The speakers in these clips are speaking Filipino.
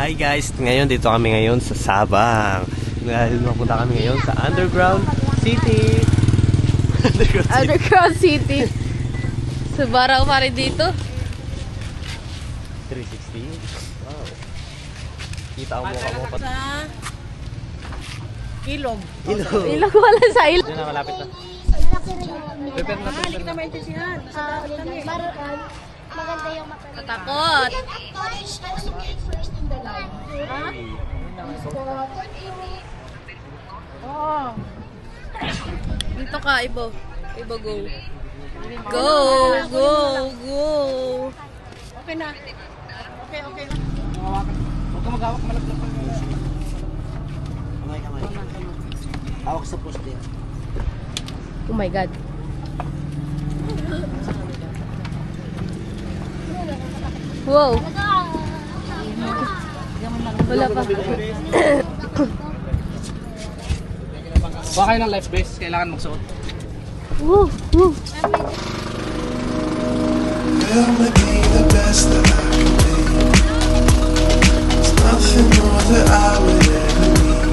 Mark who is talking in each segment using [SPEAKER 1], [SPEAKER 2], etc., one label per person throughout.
[SPEAKER 1] Hi guys! Ngayon dito kami ngayon sa Sabang. Mapunta kami ngayon sa Underground City.
[SPEAKER 2] Underground City. Subaraw pa rin dito.
[SPEAKER 1] 360. Wow. Kita mo mukha mo pa.
[SPEAKER 2] Sa Ilog.
[SPEAKER 1] Ilog.
[SPEAKER 2] Ilog wala sa ilog.
[SPEAKER 1] Diyan na, malapit na. Prepare na, prepare na.
[SPEAKER 3] Maganda yung mata.
[SPEAKER 2] Natakot. Oh. Dito ka, Ibo. Ibo, go. Go, go, go.
[SPEAKER 3] Okay na. Okay, okay na.
[SPEAKER 4] Huwag ka mag-hawak, malaglag.
[SPEAKER 1] Kamay.
[SPEAKER 4] Hawak sa poste.
[SPEAKER 2] Oh my God. Wow. Wala pa.
[SPEAKER 4] Baka kayo ng life vest, kailangan magsuot.
[SPEAKER 2] Woo, woo.
[SPEAKER 5] Will me be the best that I can be. There's nothing more that I would ever need.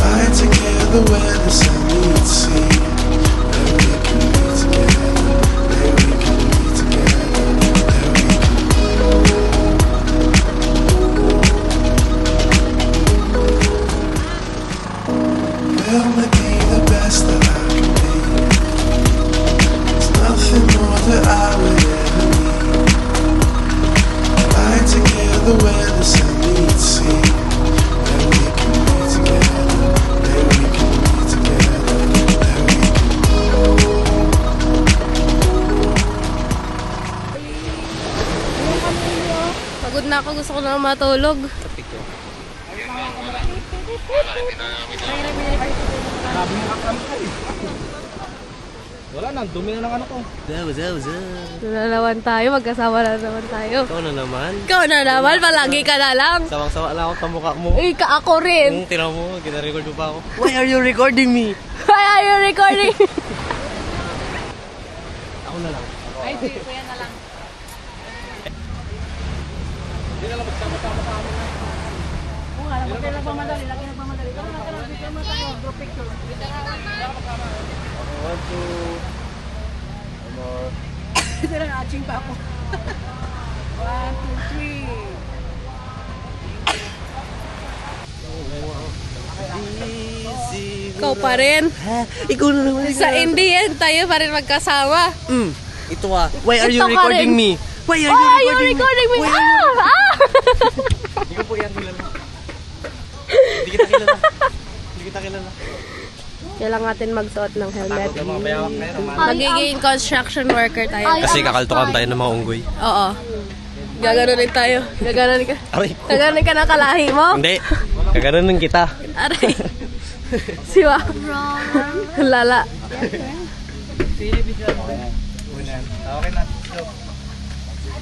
[SPEAKER 5] Lie together where the sun meets sea. Where we can be together. Where we can be together. Where we can. Will me be the best that I can be. There's nothing more that I would ever need. Lie together where the sun meets sea. Where we can be together. Where we can be together. Where we can.
[SPEAKER 2] Pagod na ako. Gusto ko na matulog.
[SPEAKER 4] Wala na, dumi na ng ano ko.
[SPEAKER 2] Nalalawan tayo. Magkasama na naman tayo.
[SPEAKER 1] Ikaw na naman.
[SPEAKER 2] Ikaw na naman. Palagi ka na lang.
[SPEAKER 1] Sawang-sawa lang ako sa mukha mo.
[SPEAKER 2] Ako rin.
[SPEAKER 1] Kung tinaw mo, gina-record mo pa ako. Why are you recording me?
[SPEAKER 2] Why are you recording?
[SPEAKER 1] Ako na lang.
[SPEAKER 2] Ay, kuya na lang.
[SPEAKER 4] Hindi na lang magsama-sama sa amin na.
[SPEAKER 3] Oo nga, lagi nagmamadali. Lagi nagmamadali. Tara na, picture mo tayo. Group picture.
[SPEAKER 1] One, two. One more.
[SPEAKER 3] Tara, atching pa ako. 1, 2, 3.
[SPEAKER 2] Ikaw pa rin.
[SPEAKER 1] Ha? Ikaw na naman.
[SPEAKER 2] Sa Indian, tayo pa rin magkasama.
[SPEAKER 1] Ito ah. Why are you
[SPEAKER 2] Ito ka
[SPEAKER 1] recording
[SPEAKER 2] rin.
[SPEAKER 1] me? Why are
[SPEAKER 2] Why are
[SPEAKER 1] you
[SPEAKER 2] you
[SPEAKER 1] recording me?
[SPEAKER 2] recording me?
[SPEAKER 1] Hindi ko po yan kilala. Hindi kita kilala. Hindi kita kilala.
[SPEAKER 2] Kailangan natin magsuot ng helmet.
[SPEAKER 4] Takot na mga bayawak na yun.
[SPEAKER 2] Magiging construction worker tayo.
[SPEAKER 1] Kasi kakaltukan tayo ng mga unggoy.
[SPEAKER 2] Oo. Gaganunin tayo. Gaganunin ka.
[SPEAKER 1] Aray.
[SPEAKER 2] Gaganunin ka ng kalahi mo.
[SPEAKER 1] Hindi. Kaganonin kita.
[SPEAKER 2] Aray. Siwa. Lala.
[SPEAKER 4] Okay na.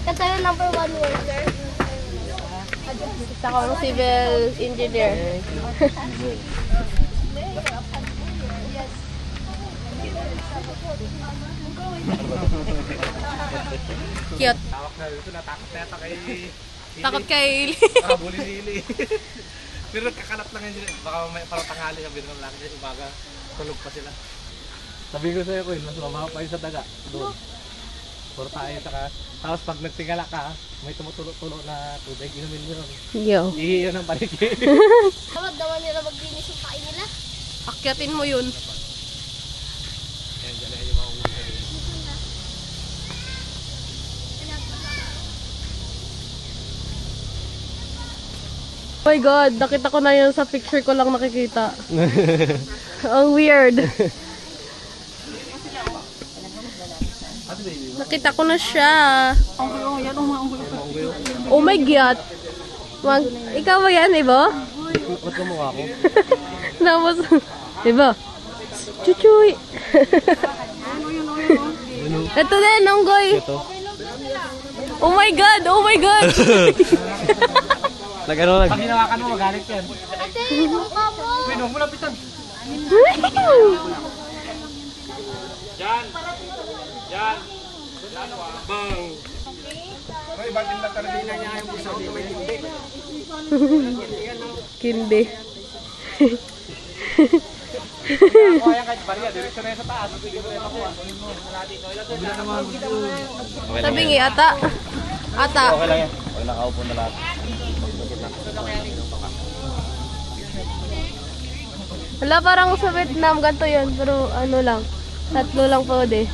[SPEAKER 3] Ito yung number 1 worker.
[SPEAKER 2] Isa akong civil engineer. Cute.
[SPEAKER 4] Tawak na dito, natakot na yata kay...
[SPEAKER 2] Takot kay Ili.
[SPEAKER 4] Bulili-ili. Pero kakalat lang yun. Baka may parang tanghali sabi naman lang dyan. Umaga, tulog pa sila. Sabi ko sa'yo ko yun, mas mamaha pa yun sa daga. Doon. Puro tayo saka. Tapos pag nagtingala ka, may tumutulo-tulo na tubig. Inumin mo yun.
[SPEAKER 2] Yo.
[SPEAKER 4] Ihi yun ang paligid.
[SPEAKER 3] Tawag naman nila maglinis yung pain nila.
[SPEAKER 2] Akyatin mo yun.
[SPEAKER 4] Yan, dyan na yung mga ulo sa rin.
[SPEAKER 2] Oh my God, nakita ko na yun sa picture ko lang nakikita. Ang weird. Nakita ko na siya. Oh my God. Ikaw ba yan, Ibo?
[SPEAKER 1] Ba't ka mukha ko?
[SPEAKER 2] Tapos, Ibo. Chuchuy. Ito din, unggoy.
[SPEAKER 1] Ito.
[SPEAKER 2] Oh my God, oh my God.
[SPEAKER 1] Nag-ano
[SPEAKER 4] Pag hinawakan mo, magalit yan.
[SPEAKER 3] Ate, mukha mo.
[SPEAKER 4] Uy, huwag mo lapitan. Yan. Yan. Yan, bang.
[SPEAKER 2] Kindi. Tabingi ata. Ata.
[SPEAKER 1] Okay lang yan. Pag nakaupo na lahat.
[SPEAKER 2] Wala, parang sa Vietnam, ganito yun. Pero ano lang, 3 lang po de.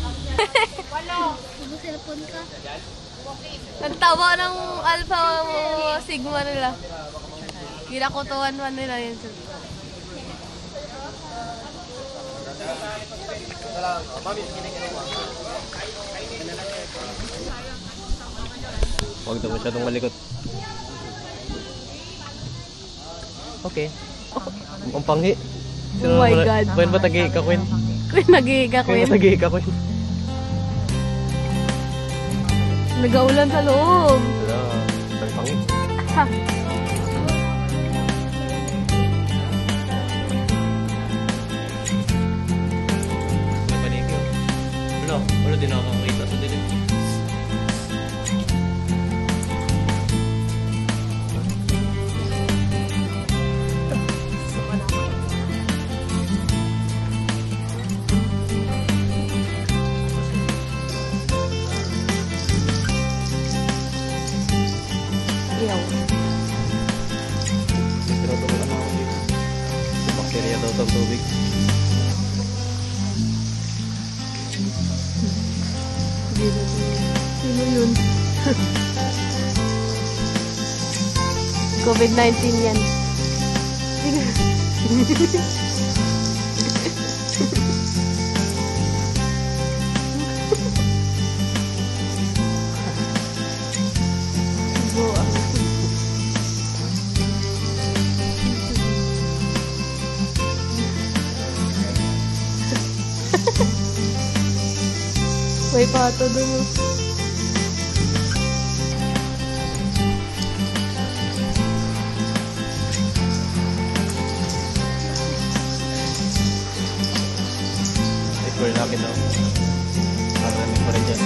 [SPEAKER 2] Nagtawa ng Alpha Sigma nila. Ginakutuan man nila yun.
[SPEAKER 1] Huwag daw masyadong malikot. Okay. Ang panghi.
[SPEAKER 2] Oh my God.
[SPEAKER 1] Kuya ba tagi ka, Queen?
[SPEAKER 2] Kuya, nag-iiga ko
[SPEAKER 1] Kuya
[SPEAKER 2] yun.
[SPEAKER 1] ba tagi ka, Queen?
[SPEAKER 2] Nagaulan sa loob.
[SPEAKER 1] Wala. Ang panghi.
[SPEAKER 2] Ha.
[SPEAKER 1] May paligyo. Wala din ako makita sa dilim.
[SPEAKER 2] Iyaw.
[SPEAKER 1] Tinutulungan ako dito. Sa bakterya daw ng tubig.
[SPEAKER 2] Sino yun? COVID-19 yan. May pato dun.
[SPEAKER 1] Explore natin daw. Maraming pa rin dyan.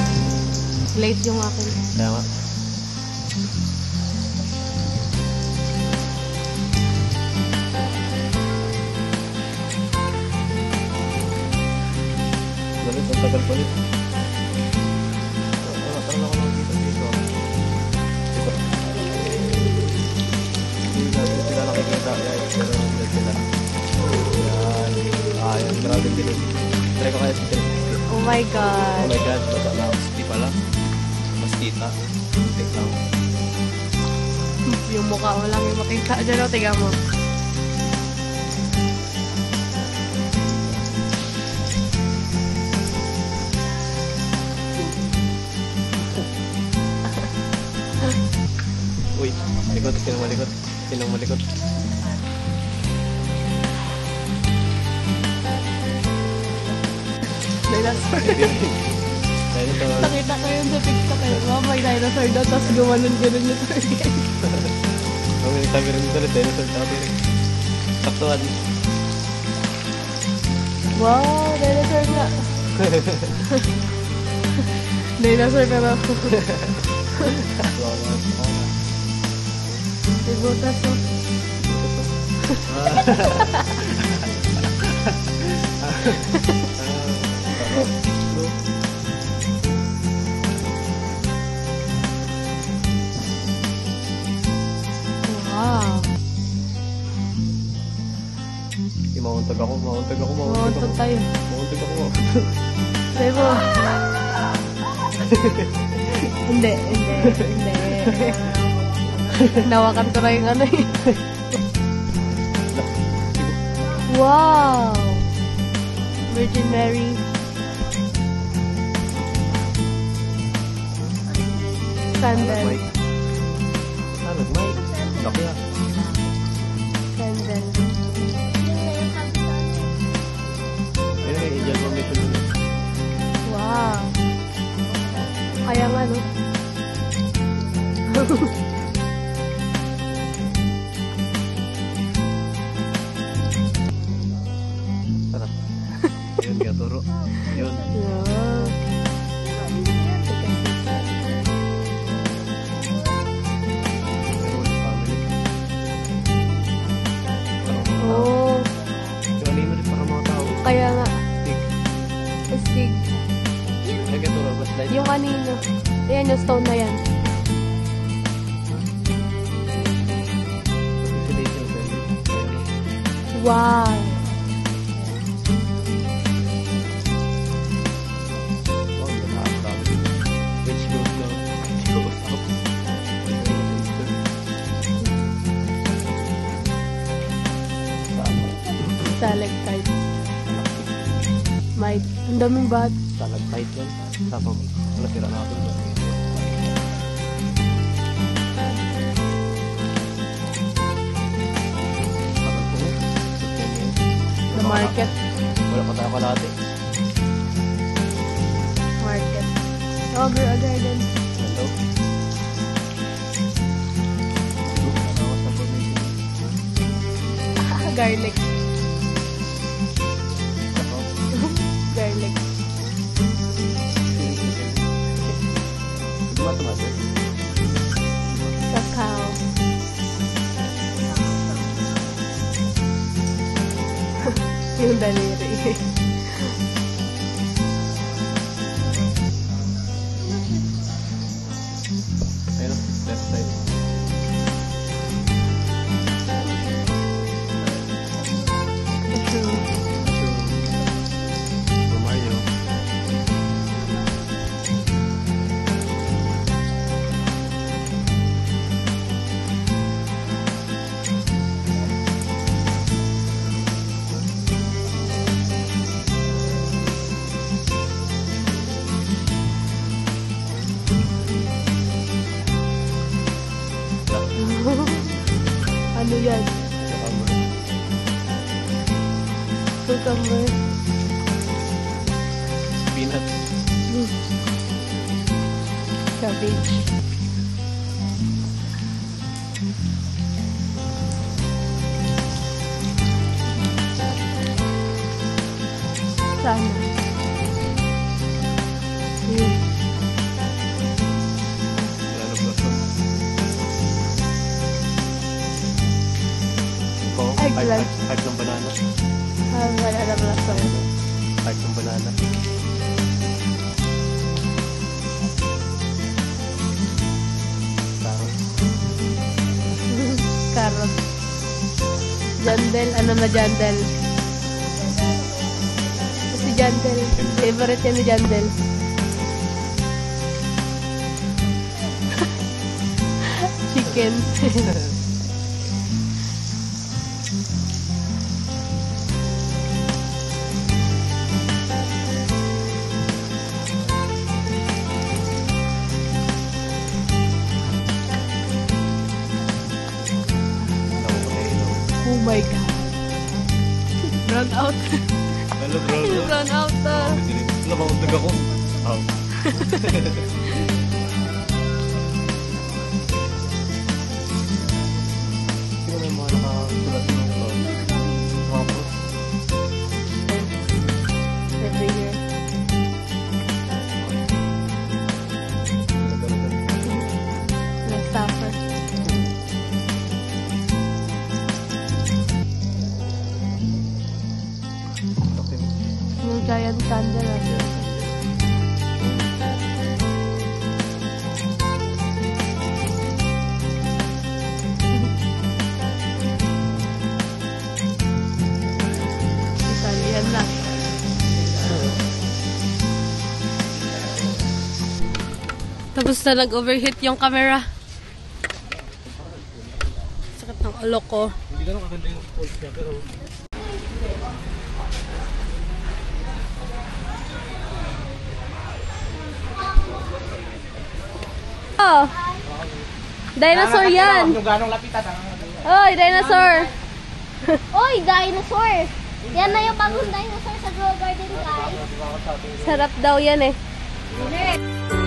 [SPEAKER 2] Late yung akin.
[SPEAKER 1] Kaya nga. Galit, ang tagal pa rin. Parang ako lang dito. Dito. Hindi natin sila nakikita guys. Pero hindi sila. Yan. Ayan. Grabe din. Try ko kaya si Chris.
[SPEAKER 2] Oh my
[SPEAKER 1] Oh
[SPEAKER 2] God.
[SPEAKER 1] my God. Basta na. Masti pala. Mastita. Tik lang.
[SPEAKER 2] Yung mukha mo lang yung makita dyan. O, tiga mo.
[SPEAKER 1] Uy. Malikot. Sinong malikot? Sinong malikot?
[SPEAKER 2] Dinosaur.
[SPEAKER 1] Dinosaur.
[SPEAKER 2] Nakita ko yun sa TikTok eh. Oh, may dinosaur daw. Tapos gumanon-ganon yung target.
[SPEAKER 1] Ang sabi rin dito ulit. Dinosaur sabi rin. Saktuan.
[SPEAKER 2] Wow, dinosaur nga. Dinosaur pero. May butas oh. Wow.
[SPEAKER 1] Mauntag ako.
[SPEAKER 2] Mauntog tayo.
[SPEAKER 1] Mauntag ako.
[SPEAKER 2] Sabi mo. Hindi. Nawakan ko na yung ano eh. Wow! Virgin Mary. Sandal.
[SPEAKER 1] Nagmay. Laki ah.
[SPEAKER 2] Sandal.
[SPEAKER 1] Ayun yung Indian formation.
[SPEAKER 2] Wow! Kaya nga no?
[SPEAKER 1] Tara. Yun nga turo. Yun.
[SPEAKER 2] Yeah. Ayan yung stone na yan.
[SPEAKER 1] Isolation cell.
[SPEAKER 2] Wow!
[SPEAKER 1] Oh, nakakarabi. Which goes down. Goes up.
[SPEAKER 2] Stalactite. Might. Ang daming bat.
[SPEAKER 1] Stalactite yan. Tapos, natira natin yan.
[SPEAKER 2] The market.
[SPEAKER 1] Wala pa tayo kalate.
[SPEAKER 2] Market. Oh, girl garden.
[SPEAKER 1] Yan daw. Nawas na formation.
[SPEAKER 2] Garlic. Garlic.
[SPEAKER 1] Hindi ba tumasin?
[SPEAKER 2] Cacao. Yung daliri.
[SPEAKER 1] Ayun, left side. Mario.
[SPEAKER 2] Ano yan? Cucumber.
[SPEAKER 1] Peanuts.
[SPEAKER 2] Cabbage. Sana. Yun.
[SPEAKER 1] Lalo blossom. Ito,
[SPEAKER 2] Eggplant.
[SPEAKER 1] heart ng banana.
[SPEAKER 2] Wala na blossom.
[SPEAKER 1] Heart ng banana. Carrot.
[SPEAKER 2] Carrot. Jandel. Ano na jandel? Si jandel. Favorite yan ni jandel. Chicken. Oh my god. Run out.
[SPEAKER 1] Lalo bro.
[SPEAKER 2] Run out.
[SPEAKER 1] Labang ako. Oh. Sino may mga nakasulat ng mga post?
[SPEAKER 2] Every year. Last supper. Yung giant candle. Italian na. Tapos na nag-overheat yung camera. Sakit ng ulo ko.
[SPEAKER 4] Hindi ka nakaganda yung pulse niya, pero
[SPEAKER 2] Oh! Dinosaur yan!
[SPEAKER 4] yung ganong lapitan.
[SPEAKER 2] Oy, dinosaur!
[SPEAKER 3] Oy, dinosaur! Yan na yung bagong dinosaur sa Grow Garden, guys.
[SPEAKER 2] Sarap daw yan eh.
[SPEAKER 3] Dinner.